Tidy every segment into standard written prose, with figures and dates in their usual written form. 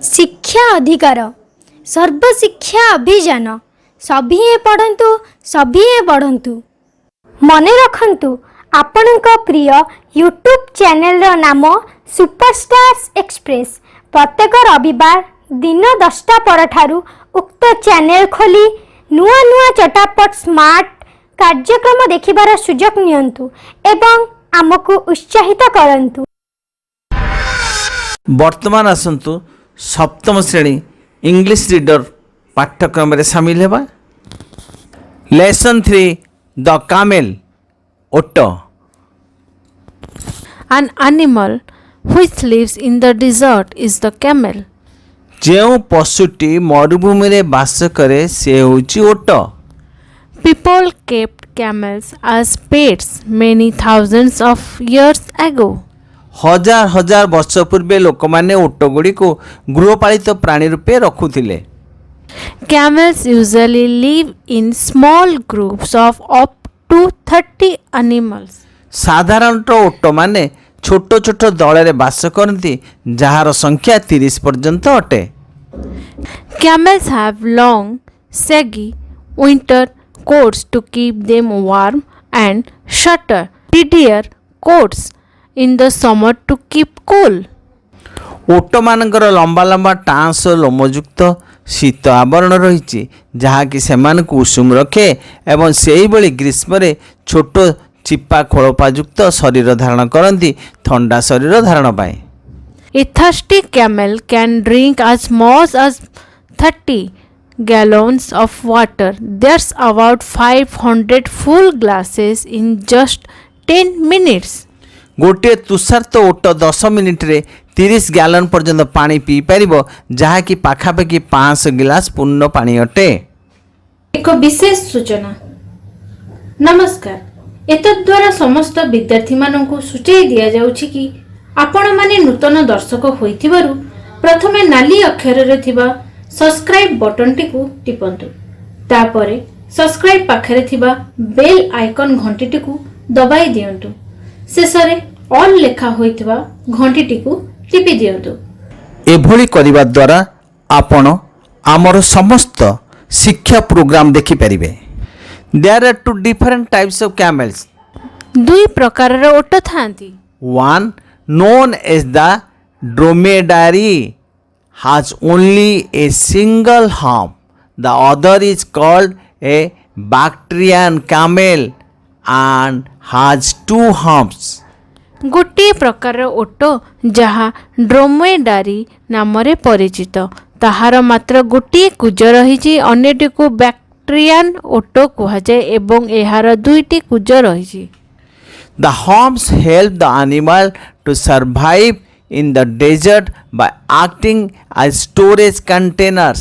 शिक्षा अधिकार सर्वशिक्षा अभियान सभिए पढ़ंतु सभिए पढ़ंतु। मने रखंतु आपणक प्रिय यूट्यूब चैनल रो नाम सुपरस्टार्स एक्सप्रेस। प्रत्येक रविवार दिन 10टा पर ठारू उक्त चैनल खोली नुआ नुआ चटापट स्मार्ट कार्यक्रम देखिबार सुजोग नियंतु एवं आमको उत्साहित करंतु। वर्तमान आसंतु सप्तम श्रेणी इंग्लिश रीडर पाठ्यक्रम रे शामिल हेबा। लेसन 3 द कामेल ओट। An animal which lives in the desert is the camel. जेउ पशुटी मरुभूमि रे बास करे से होची ओट। People kept camels as pets many thousands of years ago. हजार हजार वर्ष पूर्वे लोक माने ओट गुडी को गृहपालित प्राणी रूपे रखुथिले। Camels usually live in small groups of up to 30 animals. साधारणतः ओट माने छोट छोट दल रे बास करती जहार संख्या 30 पर्यंत अटे। Camels have long, saggy winter coats to keep them warm and shorter, tidier coats in the summer to keep cool. ओट मानकर लंबा लंबा टांस लोमयुक्त शीत आवरण रही जहाँकि सेमानकु उषुम रखे एवं सेही भली ग्रीष्म रे छोट चिपा खोलपायुक्त शरीर धारण करती ठंडा शरीर धारण पाए। A thirsty camel can drink as much as 30 gallons of water. There's about 500 full glasses in just 10 minutes. गोटे तुषार्त ओट 10 मिनिट रे 30 गैलन पर्यंत पानी पी पारिबो जहाँकि पाखापाखि 500 गिलास पूर्ण पानी अटे। एक विशेष सूचना। नमस्कार। एतद्वारा समस्त विद्यार्थी मानकु सूचय दिया जाउछि कि आपण माने नूतन दर्शक होइथिबारु प्रथमे नाली अक्षर रे थिबा सब्सक्राइब बटन टिकु टिपंतु। तापरे सब्सक्राइब पाखरे थिबा बेल आइकन घंटी टिकु दबाई दियंतु। शेषरे ऑल लेखा होइथिबा घंटी टिकु टिपि दियंतु। एभली करिबा द्वारा आपण आमर समस्त शिक्षा प्रोग्राम देखि परिबे। There are two different types of camels. दुई प्रकार रो ओट थांती। One known as the dromedary has only a single hump. The other is called a Bactrian camel and has 2 humps. गोटे प्रकार ओट जहा ड्रोमेडारी नामरे परिचित ताहार मात्र गोटे कुज रही अन्यटी को बैक्ट्रियन ओट कुहाଯାଏ एवं एहार दुईटी कुज रही। The humps help the animal to survive in the desert by acting as storage containers.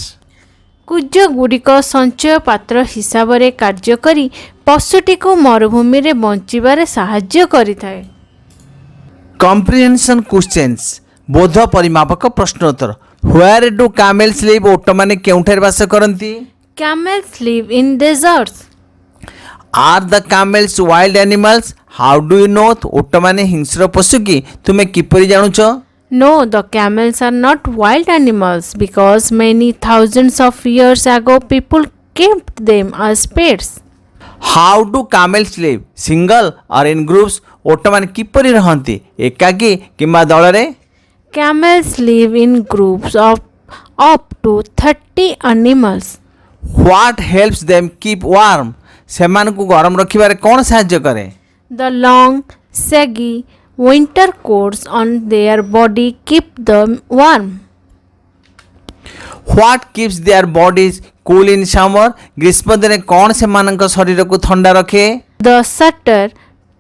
कुज गुड़िक संचय पात्र हिसाब रे कार्य करी पशुटी को मरुभूमि रे बंचिबारे साहाय्य करिथाए। Comprehension questions बोध परिमापक प्रश्नोत्तर। Where do camels live? ओट माने केउठार वास करंती? Camels live in deserts. Are the camels wild animals? How do you know? ओट माने हिंस्र पशु की तुमे किपरि जानुछ? No, the camels are not wild animals because many thousands of years ago people kept them as pets. How do camels live? Single or in groups? ओट माने किपरि रहंती? एकाकी किंबा दल रे? Camels live in groups of up to 30 animals. What helps them keep warm? सेमानकु गरम रखिबारे कोन सहाय्य करे? The long, saggy winter coats on their body keep them warm. What keeps their bodies cool in summer? ग्रीष्म दिने कोन सेमानक शरीर को ठंडा रखे? The shorter,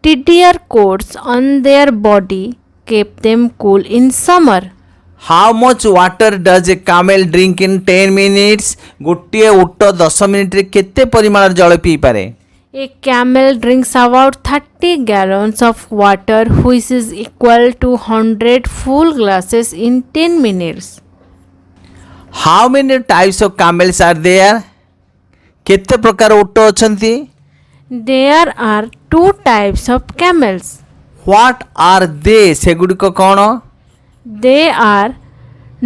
tidier coats on their body keep them cool in summer. How much water does a camel drink in 10 minutes? गोटे ओट 10 minute रे केते परिमाण जल पी पारे? A camel drinks about 30 gallons of water, which is equal to 100 full glasses in 10 minutes. How many types of camels are there? केते प्रकार ओट अछंती? There are 2 types of camels. What are they? सेगुडी को कोन? They are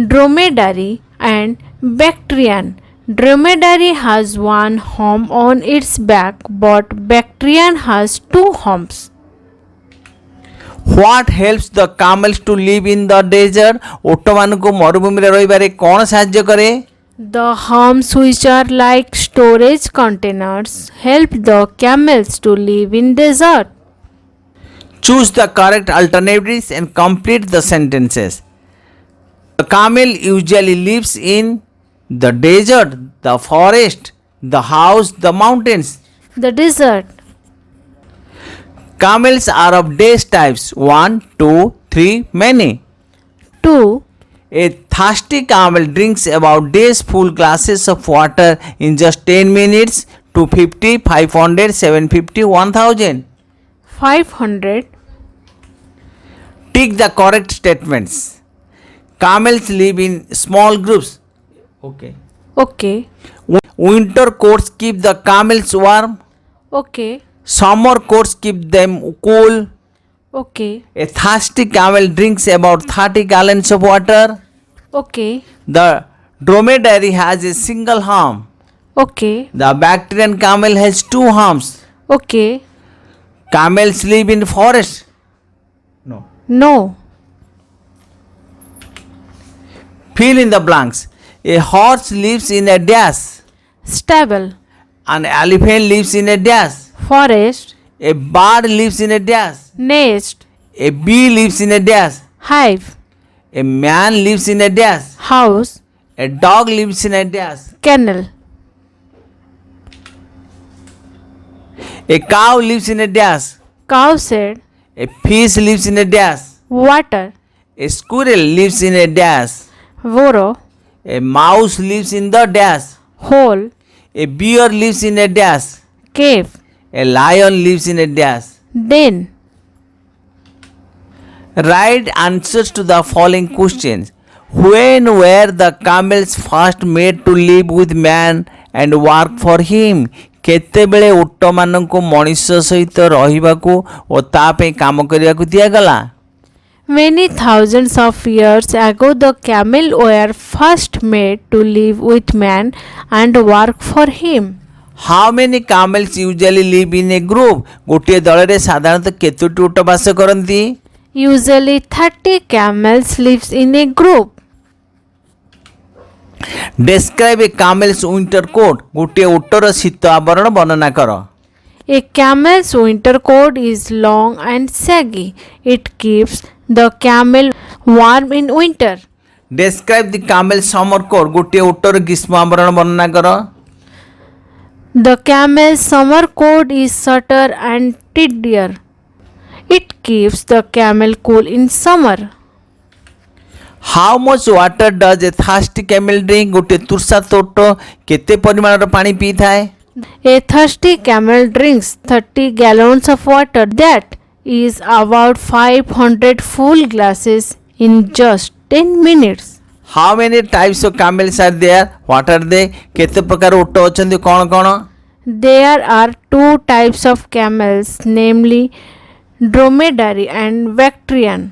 dromedary and Bactrian. Dromedary has one hump on its back, but Bactrian has two humps. What helps the camels to live in the desert? ଓଟମାନଙ୍କୁ ମରୁଭୂମିରେ ରହିବାରେ କ'ଣ ସାହାଯ୍ୟ କରେ? The humps, which are like storage containers, help the camels to live in desert. Choose the correct alternatives and complete the sentences. The camel usually lives in the desert, the forest, the house, the mountains. The desert. Camels are of days types 1, 2, 3, many. 2. A thirsty camel drinks about days full glasses of water in just 10 minutes. 250, 500, 750, 1000. 500. Tick the correct statements. Camels live in small groups. Okay. Okay. Winter coats keep the camels warm. Okay. Summer coats keep them cool. Okay. A thirsty camel drinks about 30 gallons of water. Okay. The dromedary has a single hump. Okay. The Bactrian camel has two humps. Okay. Camels live in forest. No. No. Fill in the blanks. A horse lives in a dash. Stable. An elephant lives in a dash. Forest. A bird lives in a dash. Nest. A bee lives in a dash. Hive. A man lives in a dash. House. A dog lives in a dash. Kennel. A cow lives in a dash. Cow shed. A fish lives in a dash. Water. A squirrel lives in a dash. Burrow. A mouse lives in the dash. Hole. A bear lives in a dash. Cave. A lion lives in a dash. Den. Write answers to the following questions. When were the camels first made to live with man and work for him? କେତେବେଳେ ଓଟମାନଙ୍କୁ ମଣିଷ ସହିତ ରହିବାକୁ ଓ ତା ପାଇଁ କାମ କରିବାକୁ ଦିଆଗଲା? Many thousands of years ago, the camel were first made to live with man and work for him. How many camels usually live in a group? ଗୋଟିଏ ଦଳରେ ସାଧାରଣତଃ କେତୋଟି ଓଟ ବାସ କରନ୍ତି? Usually 30 camels lives in a group. Describe a camel's winter coat. ଗୋଟିଏ water ଶୀତ ଆବରଣ ବର୍ଣ୍ଣନା କର। A camel's winter coat is long and saggy. It keeps the camel warm in winter. Describe the camel's summer coat. ଗୋଟିଏ water ଗ୍ରୀଷ୍ମ ଆବରଣ ବର୍ଣ୍ଣନା କର। The camel's summer coat is shorter and tidier. It keeps the camel cool in summer. How much water does a thirsty camel drink? ଗୋଟିଏ ତୃଷାର୍ତ୍ତ ଓଟ କେତେ ପରିମାଣର ପାଣି ପିଇଥାଏ? A thirsty camel drinks 30 gallons of water. That is about 500 full glasses in just 10 minutes. How many types of camels are there? What are they? କେତେ ପ୍ରକାର ଓଟ ଅଛନ୍ତି କ'ଣ କ'ଣ? There are two types of camels, namely dromedary and Bactrian.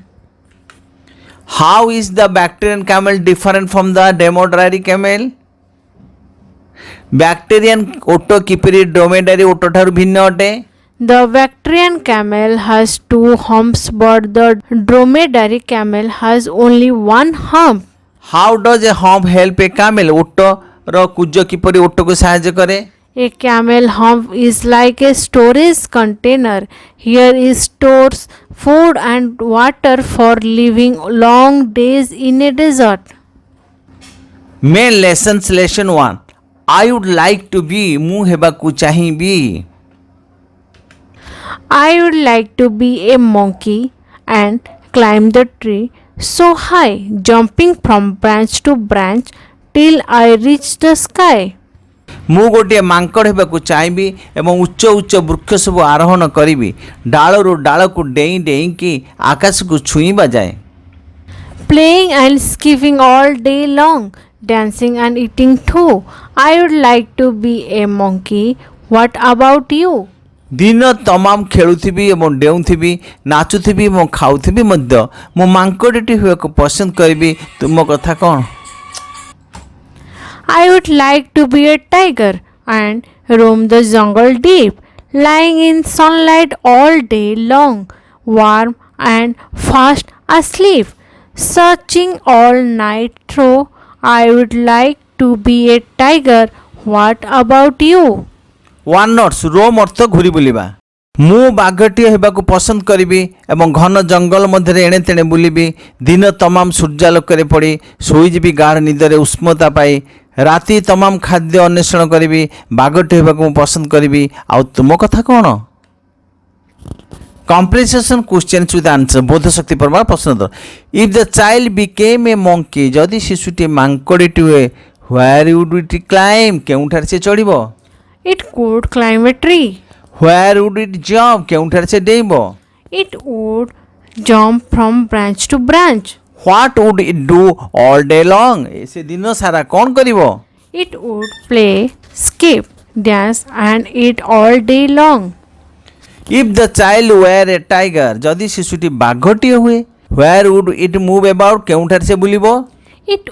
How is the Bactrian camel different from the dromedary camel? Bactrian ଓଟ କିପରି dromedary ଓଟ ଠାରୁ ଭିନ୍ନ ଅଟେ? The Bactrian camel has two humps, but the dromedary camel has only one hump. How does a hump help a camel? Water କୁଜ କିପରି ଓଟକୁ ସାହାଯ୍ୟ କରେ? A camel hump is like a storage container. Here it stores food and water for living long days in a desert. Main lessons lesson 1. I would like to be ମୁଁ ହେବାକୁ ଚାହିଁବି। I would like to be a monkey and climb the tree so high, jumping from branch to branch till I reach the sky. ମୁଁ ଗୋଟିଏ ମାଙ୍କଡ଼ ହେବାକୁ ଚାହିଁବି ଏବଂ ଉଚ୍ଚ ଉଚ୍ଚ ବୃକ୍ଷ ସବୁ ଆରୋହଣ କରିବି ଡାଳରୁ ଡାଳକୁ ଡେଇଁ ଡେଇଁକି ଆକାଶକୁ ଛୁଇଁବା ଯାଏ। Playing and skipping all day long, dancing and eating too. I would like to be a monkey. What about you? दिन तमाम खेलुथिबी एवं डेउथिबी नाचुथिबी एवं खाउथिबी मध्य मो मांकड़टी होयको पसंद करबी तुम कथा कौन? I would like to be a tiger and roam the jungle deep, lying in sunlight all day long, warm and fast asleep, searching all night through. I would like to be a tiger. What about you? वन नट्स roam अर्थ घूरी बुलिबा मु बाघटीए हेबाकू पसंद करिबी एवं घन जंगल मध्य एणे तेणे बुलिबी दिन तमाम सूर्यालोक पड़ी शोईजिबी गाढ़ निदरे उष्मता पाई राति तमाम खाद्य अन्वेषण करी बाघटी हेबाकू पसंद करी आउ तुम कथा कौन? कम्प्रिहेंशन क्वेश्चन विथ आंसर बोध शक्ति प्रमाण प्रश्न उत्तर if the child became a monkey जदि शिशुटी मांकड़ीटी हुए व्हेयर वुड इट क्लाइम केउठार से चढ़िबो? It could climb a tree. Where would it jump केउठार से डेइबो? It would jump from branch to branch. What would it do all day long ऐसे दिन सारा कौन करिवो? It would play, skip, dance and eat all day long. If the child were a tiger जदि शिशुटी बाघटी हुए where would it move about केउठार से बुलिबो? It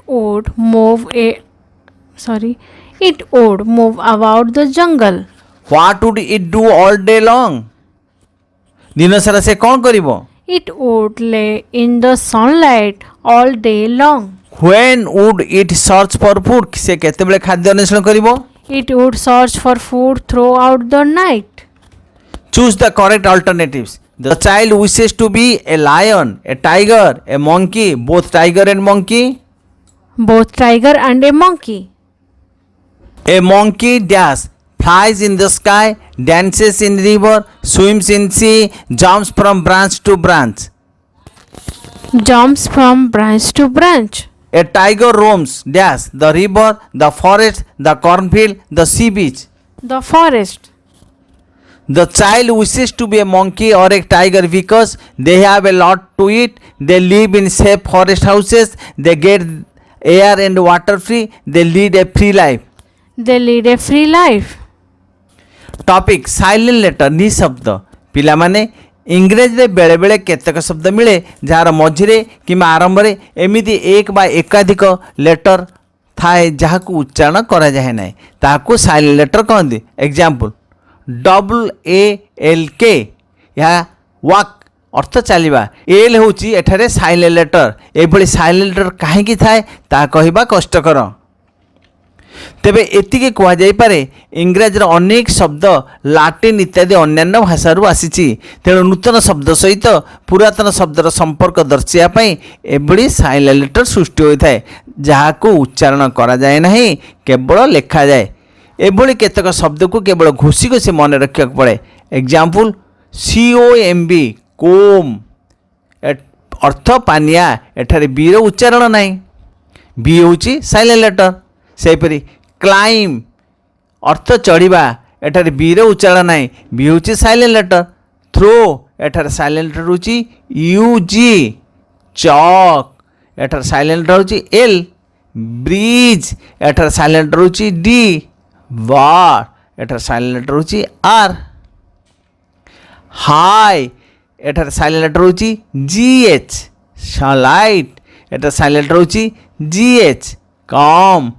would move about the jungle. What would it do all day long दिन सारा से कौन करिवो? It would lay in the sunlight all day long. When would it search for food से केतेबेले खाद्य अन्वेषण करिवो? It would search for food throughout the night. Choose the correct alternatives. The child wishes to be a lion, a tiger, a monkey, both tiger and monkey. Both tiger and a monkey. A monkey dash, flies in the sky, dances in river, swims in sea, jumps from branch to branch. Jumps from branch to branch. A tiger roams, dash, the river, the forest, the cornfield, the sea beach. The forest. The child wishes to be a monkey or a tiger because they have a lot to eat, they live in safe forest houses, they get air and water free, they lead a free life. They lead a free life. Topic silent letter निशब्द पिला माने इंग्रेजी रे बेले बेले केतक शब्द मिले jar मझिरे किंबा आरंभ रे एमिति एक बा एकाधिक लेटर थाए जहाकू उच्चारण करा जाए ना ताकू साइलेंट लेटर कहते एग्जांपल WALK या वाक अर्थ चलवा एल हूँ एठारे साइलेंट लेटर एभली साइलेंट लेटर कहीं थाए ता कहवा कष्टकर तेबे एतिके कह जाई पारे इंग्रेजी अनेक शब्द लाटिन इत्यादि अन्यान्य भाषारू आसीची तेणु नूतन शब्द सहित पुरातन शब्दर संपर्क दर्शाइवाई एभली साइलेंट लेटर सृष्टि होता है जहाको उच्चारण करा जाए नहीं केवल लेखा जाए एभली केतक शब्द को केवल घोषी घोषी मन रखा पड़े एग्जाम्पल COMB कोम अर्थ पानिया एठारे बीर उच्चारण नहीं बी हूँ साइलेंट लेटर सेपरी क्लाइम अर्थ चढ़ा एठारे बीर उच्चारण नहीं बी हूँ साइलेंट लेटर थ्रो एठारे साइलेंट लेटर हूँ UG चॉक एठारे साइलेंट लेटर हूँ L ब्रिज एठारे साइलेंट लेटर हूँ D वार एठारे साइलेंट लेटर हूँ R हाई एठारे साइलेंट लेटर हूँ GH सनलाइट एठारे साइलेंट लेटर हूँ GH कम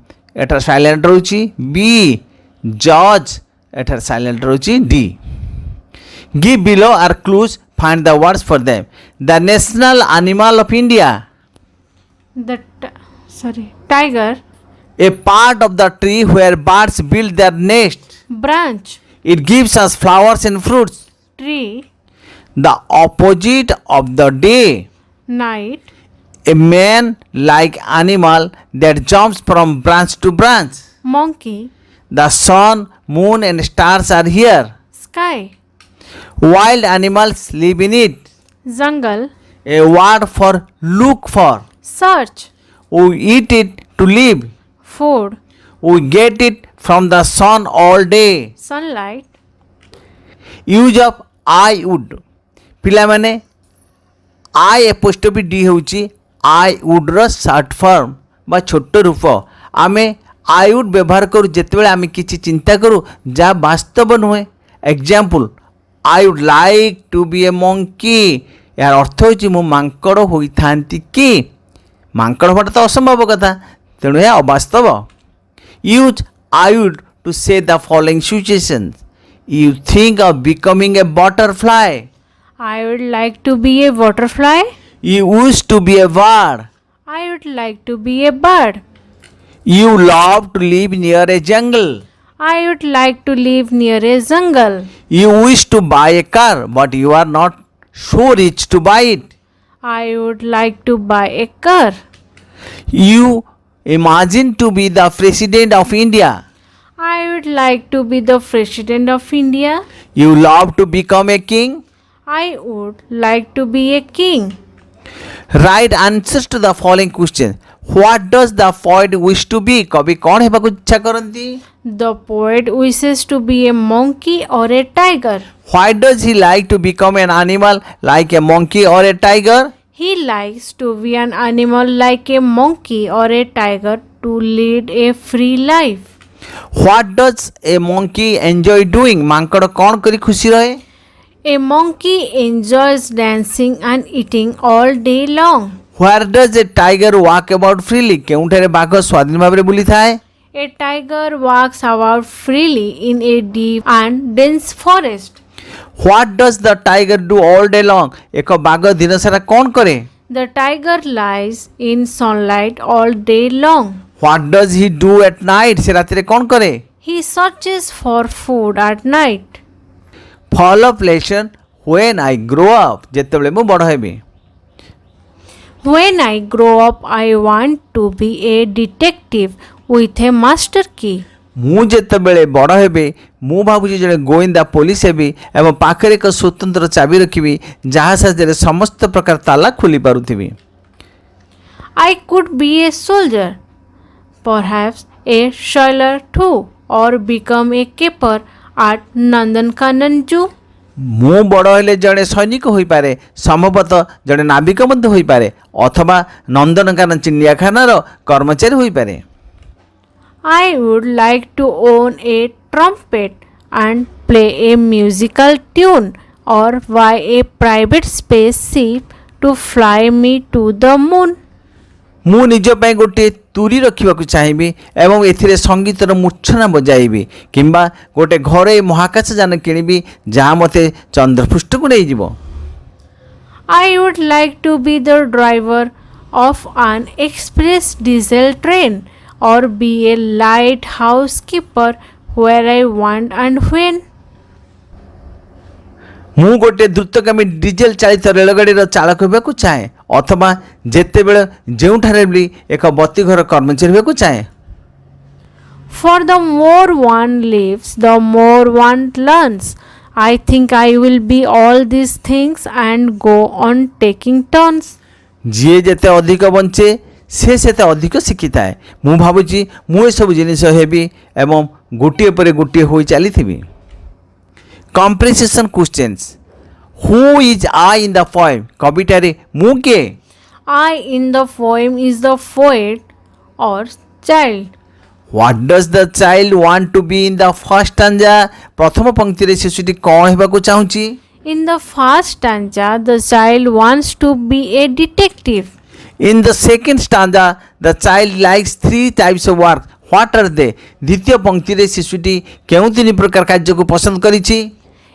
एठार साइलेंट लेटर हूँ B जज एठार साइलेंट लेटर हूँ D give below are clues find the words for them the national animal of India Tiger. A part of the tree where birds build their nest. Branch. It gives us flowers and fruits. Tree. The opposite of the day. Night. A man-like animal that jumps from branch to branch. Monkey. The sun, moon and stars are here. Sky. Wild animals live in it. Jungle. A word for look for. Search. We eat it to live. Food. We get it from the sun all day. Sunlight. Use of I would पिलामाने I apostrophe D होची I would रो short form बा छोट रूप आमे I would व्यवहार करू जेतेबेले आमे किछि चिंता करू जा वास्तव नुहे example I would like to be a monkey यार अर्थ होची मु मांकड़ होइथांती कि मांकड़ हवाटा तो असंभव कथा तेणु यह अवास्तव use I would to say the following situation you think of becoming a butterfly I would like to be a butterfly. You wish to be a bird I would like to be a bird. You love to live near a jungle I would like to live near a jungle. You wish to buy a car, but you are not so rich to buy it. I would like to buy a car. You imagine to be the president of India. I would like to be the president of India. You love to become a king. I would like to be a king. Write answers to the following question. What does the poet wish to be? कवि कौन हेबाकु इच्छा करंती? The poet wishes to be a monkey or a tiger. Why does he like to become an animal like a monkey or a tiger? He likes to be an animal like a monkey or a tiger to lead a free life. What does a monkey enjoy doing? Mankad कौन करी खुशी रहे? A monkey enjoys dancing and eating all day long. Where does a tiger walk about freely? केउंठारे बाघ स्वाधीन भाव बुली थाए? A tiger walks about freely in a deep and dense forest. What does the tiger do all day long? एक बाघ दिन सारा कौन करे? The tiger lies in sunlight all day long. What does he do at night? से रात रे कौन करे? He searches for food at night. Follow lesson when I grow up. जेतेबेले मु बड़ heavy. When I grow up, I want to be a detective with a master key. ମୁଁ ଯେତେବେଳେ ବଡ଼ ହେବି ମୁଁ ଭାବୁଛି ଜଣେ ଗୋଇନ୍ଦା ପୋଲିସ ହେବି ଏବଂ ପାଖରେ ଏକ ସ୍ୱତନ୍ତ୍ର ଚାବି ରଖିବି ଯାହା ସାହାଯ୍ୟରେ ସମସ୍ତ ପ୍ରକାର ତାଲା ଖୋଲି ପାରୁଥିବି. I could be a soldier, perhaps a sailor too, or become a keeper at Nandankanan Zoo. ମୁଁ ବଡ଼ ହେଲେ ଜଣେ ସୈନିକ ହୋଇପାରେ ସମ୍ଭବତଃ ଜଣେ ନାବିକ ମଧ୍ୟ ହୋଇପାରେ ଅଥବା ନନ୍ଦନକାନନ ଚିଡ଼ିଆଖାନାର କର୍ମଚାରୀ ହୋଇପାରେ. I would like to own a trumpet and play a musical tune or buy a private spaceship to fly me to the moon. ମୁଁ ନିଜ ପାଇଁ ଗୋଟିଏ ତୁରୀ ରଖିବାକୁ ଚାହିଁବି ଏବଂ ଏଥିରେ ସଙ୍ଗୀତର ମୂର୍ଚ୍ଛନା ବଜାଇବି କିମ୍ବା ଗୋଟିଏ ଘରୋଇ ମହାକାଶଯାନ କିଣିବି ଯାହା ମୋତେ ଚନ୍ଦ୍ରପୃଷ୍ଠକୁ ନେଇଯିବ. I would like to be the driver of an express diesel train or be a lighthouse keeper where I want and when. ମୁଁ ଗୋଟିଏ ଦ୍ରୁତଗାମୀ ଡିଜେଲ ଚାଳିତ ରେଳଗାଡ଼ିର ଚାଳକ ହେବାକୁ ଚାହେଁ ଅଥବା ଯେତେବେଳେ ଯେଉଁଠାରେ ବି ଏକ ବତୀଘର କର୍ମଚାରୀ ହେବାକୁ ଚାହେଁ. For the more one lives, the more one learns. I think I will be all these things and go on taking turns. ଯିଏ ଯେତେ ଅଧିକ ବଞ୍ଚେ ସେ ସେତେ ଅଧିକ ଶିଖିଥାଏ. ମୁଁ ଭାବୁଛି ମୁଁ ଏସବୁ ଜିନିଷ ହେବି ଏବଂ ଗୋଟିଏ ପରେ ଗୋଟିଏ ହୋଇ ଚାଲିଥିବି. Comprehension questions. Who is I in the poem? କବିତାରେ ମୁଁ କିଏ? I in the poem is the poet or child. What does the child want to be in the first stanza? ପ୍ରଥମ ପଂକ୍ତିରେ ଶିଶୁଟି କ'ଣ ହେବାକୁ ଚାହୁଁଛି? In the first stanza, the child wants to be a detective. In the second stanza, the child likes three types of work. What are they? ଦ୍ୱିତୀୟ ପଂକ୍ତିରେ ଶିଶୁଟି କେଉଁ ତିନି ପ୍ରକାର କାର୍ଯ୍ୟକୁ ପସନ୍ଦ କରିଛି?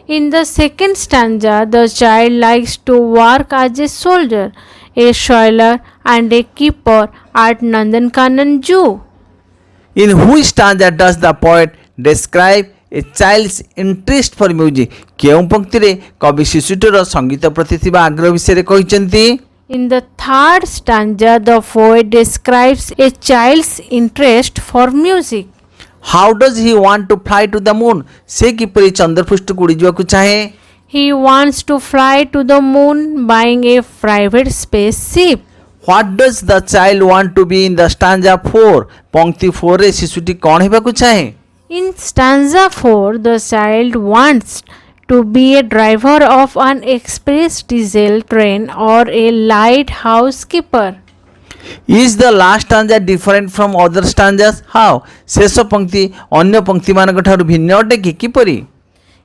In the second stanza, the child likes to work as a soldier, a sailor, and a keeper at Nandankanan Zoo. In which stanza does the poet describe a child's interest for music? କେଉଁ ପଂକ୍ତିରେ କବି ଶିଶୁଟିର ସଙ୍ଗୀତ ପ୍ରତି ଥିବା ଆଗ୍ରହ ବିଷୟରେ କହିଛନ୍ତି? In the third stanza, the poet describes a child's interest for music. How does he want to fly to the moon? ସେ କିପରି ଚନ୍ଦ୍ରପୃଷ୍ଠକୁ ଉଡ଼ିଯିବାକୁ ଚାହେଁ? He wants to fly to the moon buying a private spaceship. What does the child want to be in the stanza 4? ପଂକ୍ତି 4 ରେ ଶିଶୁଟି କ'ଣ ହେବାକୁ ଚାହେଁ? In stanza 4, the child wants to be a driver of an express diesel train or a lighthouse keeper. Is the last stanza different from other stanzas? How? ଶେଷ ପଂକ୍ତି ଅନ୍ୟ ପଂକ୍ତିମାନଙ୍କ ଠାରୁ ଭିନ୍ନ ଅଟେ କି କିପରି?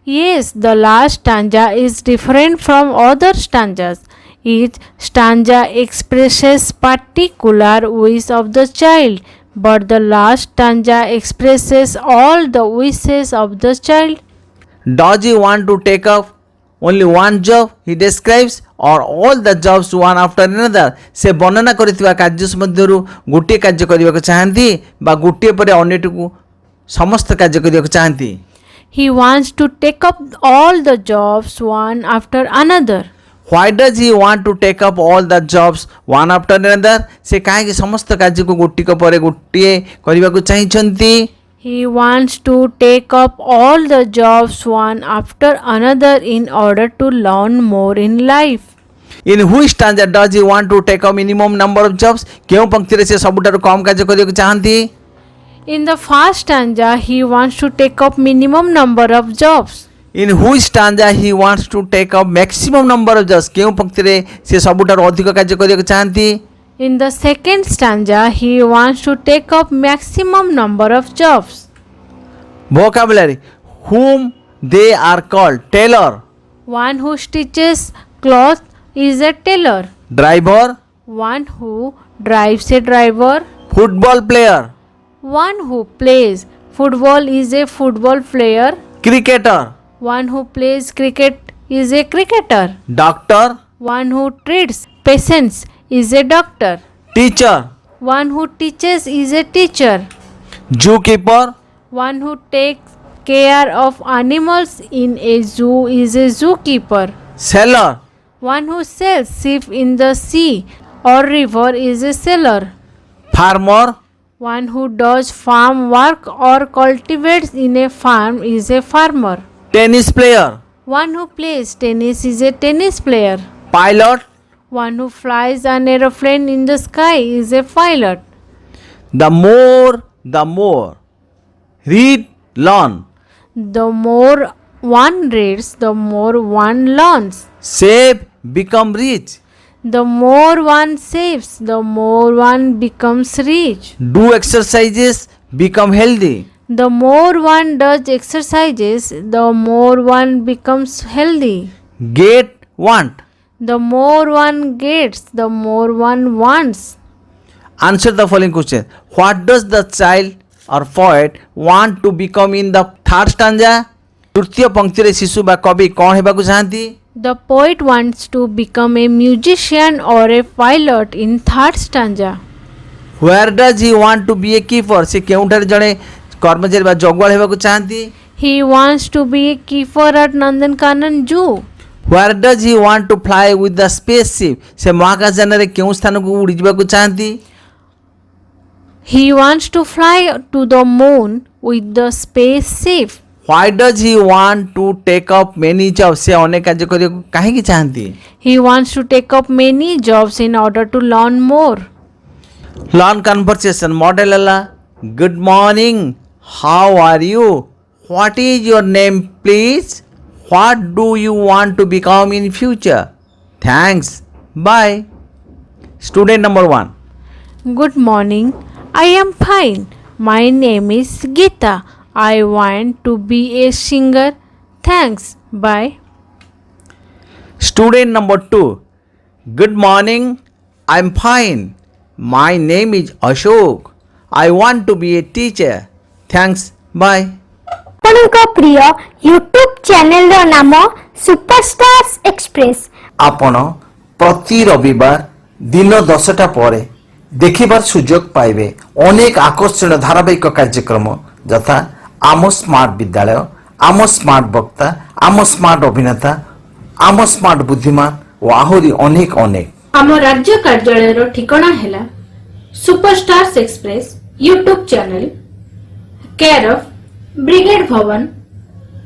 Yes, the last stanza is different from other stanzas. Each stanza expresses particular wish of the child, but the last stanza expresses all the wishes of the child. Does he want to take up only one job he describes or all the jobs one after another? से वर्णना करथिबा कार्य मध्यरु गोटे कार्य କରିବାକୁ ଚାହାନ୍ତି ବା ଗୋଟିଏ ପରେ ଅନ୍ୟଟିକୁ ସମସ୍ତ କାର୍ଯ୍ୟ କରିବାକୁ ଚାହାନ୍ତି? He wants to take up all the jobs one after another. Why does he want to take up all the jobs one after another? से काहेकि समस्त କାର୍ଯ୍ୟକୁ ଗୋଟିକ ପରେ ଗୋଟିଏ କରିବାକୁ ଚାହିଁଛନ୍ତି? He wants to take up all the jobs one after another in order to learn more in life. In which stanza does he want to take a minimum number of jobs? केउं पंक्तिरे से सबुठारु कम कार्य କରିବାକୁ ଚାହାନ୍ତି? In the first stanza, he wants to take up minimum number of jobs. In which stanza he wants to take up maximum number of jobs? केउं पंक्तिरे से सबुठारु अधिक कार्य କରିବାକୁ ଚାହାନ୍ତି? In the second stanza, he wants to take up maximum number of jobs. Vocabulary: whom they are called tailor, One who stitches cloth is a tailor. driver, One who drives a driver. football player, One who plays football is a football player. cricketer, One who plays cricket is a cricketer. doctor, One who treats patients is a doctor. teacher, One who teaches is a teacher. zookeeper, One who takes care of animals in a zoo is a zookeeper. sailor, One who sells sheep in the sea or river is a seller. farmer, One who does farm work or cultivates in a farm is a farmer. tennis player, One who plays tennis is a tennis player. pilot, One who flies an aeroplane in the sky is a pilot. the more read, learn, The more one reads, the more one learns. save, become rich, The more one saves, the more one becomes rich. do exercises, become healthy, The more one does exercises, the more one becomes healthy. get, want. The more one gets, the more one wants. Answer the following question. What does the child or poet want to become in the third stanza? तृतीय पंक्तिरे शिशु बा कवि कौन हेबाकु चाहନ୍ତି? The poet wants to become a musician or a pilot in third stanza. Where does he want to be a keeper? से केउंठार जणे कर्मचारी बा जगुआल हेबाकु चाहନ୍ତି? He wants to be a keeper at Nandankanan Zoo. Where does he want to fly with the spaceship? से महाकाश याନରେ केउं स्थानକୁ उड़ी जिबाकु चाहନ୍ତି? He wants to fly to the moon with the spaceship. Why does he want to take up many jobs? से अनेक कार्य କରିବାକୁ काहेकि चाहନ୍ତି? He wants to take up many jobs in order to learn more. Learn conversation model alla. Good morning. How are you? What is your name, please? What do you want to become in future? Thanks. Bye. Student number 1. Good morning. I am fine. My name is Geeta. I want to be a singer. Thanks. Bye. Student number 2. Good morning. I'm fine. My name is Ashok. I want to be a teacher. Thanks. Bye. ଆପଣଙ୍କ ପ୍ରିୟ YouTube ଚ୍ୟାନେଲର ନାମ superstars express. ଆପଣ ପ୍ରତି ରବିବାର ଦିନ 10ଟା ପରେ ଦେଖିବାର ସୁଯୋଗ ପାଇବେ ଅନେକ ଆକର୍ଷଣୀୟ ଧାରାବାହିକ କାର୍ଯ୍ୟକ୍ରମ ଯଥା ଆମ ସ୍ମାର୍ଟ ବିଦ୍ୟାଳୟ, ଆମ ସ୍ମାର୍ଟ ବକ୍ତା, ଆମ ସ୍ମାର୍ଟ ଅଭିନେତା, ଆମ ସ୍ମାର୍ଟ ବୁଦ୍ଧିମାନ ଓ ଆହୁରି ଅନେକ ଅନେକ। ଆମ ରାଜ୍ୟ କାର୍ଯ୍ୟାଳୟର ଠିକଣା ହେଲା superstars express YouTube channel, care of brigade Bhawan,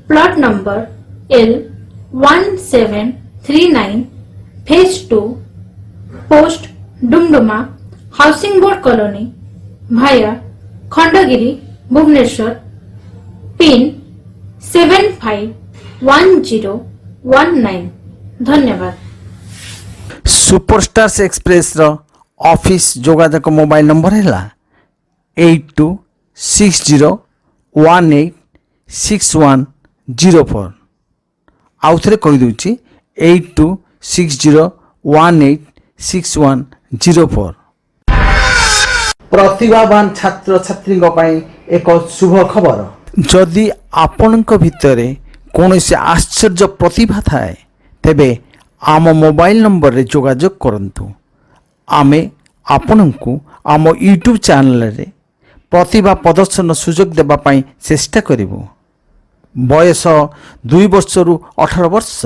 plot number L1739, phase 2, post Dumduma, housing board colony, via Khandagiri, Bhubaneswar, pin 751019। ଧନ୍ୟବାଦ। ସୁପରଷ୍ଟାର୍ସ ଏକ୍ସପ୍ରେସର ଅଫିସ ଯୋଗାଯୋଗ ମୋବାଇଲ ନମ୍ବର ହେଲା 8260186104। आउ थे कहीदे 8260186104। प्रतिभावान छात्र छात्री एक शुभ खबर, जदि आपणक भितरे कौन से आश्चर्य प्रतिभा थाए तेबे आम मोबाइल नंबर रे जोगाजोग करंतु। आमे आपणको आम यूट्यूब चैनल रे प्रतिभा प्रदर्शन सुजोग देबा पाई चेष्टा करिवु। बयस 2 वर्ष रु 18 वर्ष।